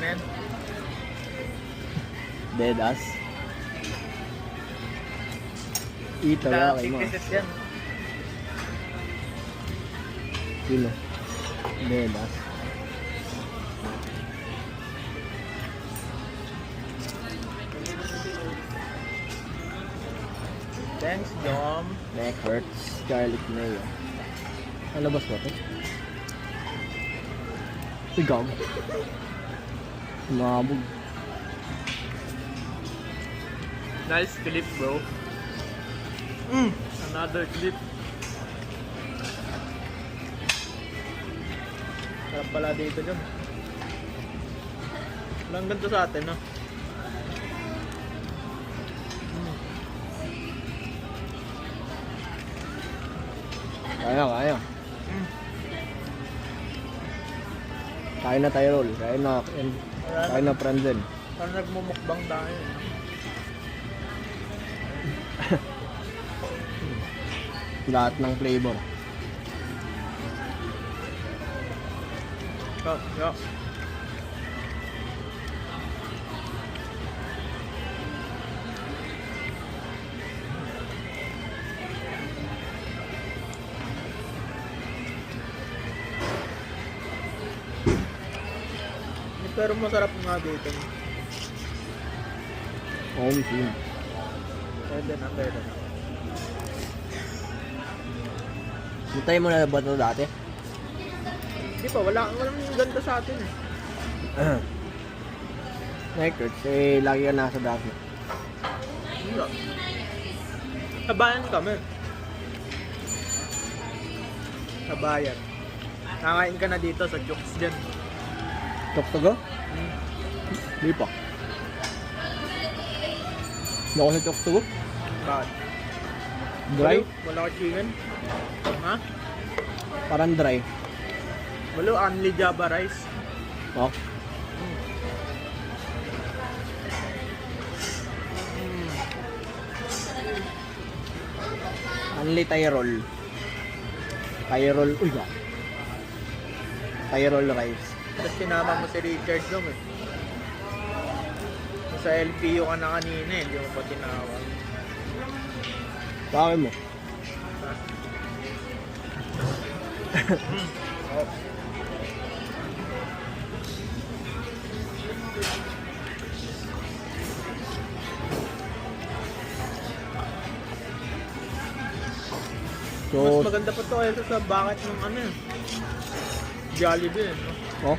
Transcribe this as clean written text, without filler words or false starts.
men. Dead ass. Ito ya kay mo. Reset yan. Kilo. Dead ass. Thanks, Dom. Neck hurts. Garlic mayo. Ano ba ito? Igam. Mabog. Nice clip, bro. Another clip. Sarap pala dito, Dom. Walang ganito sa atin, no? Kaya, kaya. Kain na tayo roll. Kain na Franzen. Parang nagmumukbang tayo. Lahat ng flavor. Yeah. Pero masarap nga dito. Home team. Pwede na, pwede na. Hintay mo na ba ito dati? Hindi pa, walang ganda sa atin eh. Records, eh, lagi ka nasa dati. Hindi. Sabayan kami. Sabayan. Nakain ka na dito sa Jokes dyan. Choktogo? Di pa. Hindi ako sa Choktogo. Bakit? Dry? Wala ka chicken? Ha? Parang dry. Wala, only Java rice. Oh. Only Tyrol. Tyrol, uy ba? Tyrol rice. Tapos sinama mo si Richard doon eh. Sa LPU ka na kanina eh, hindi mo pa tinawag. Bakit mo? Oh. So, Mas maganda pa to kaysa sa bakit ng ano eh. Jollibee eh. No? oh,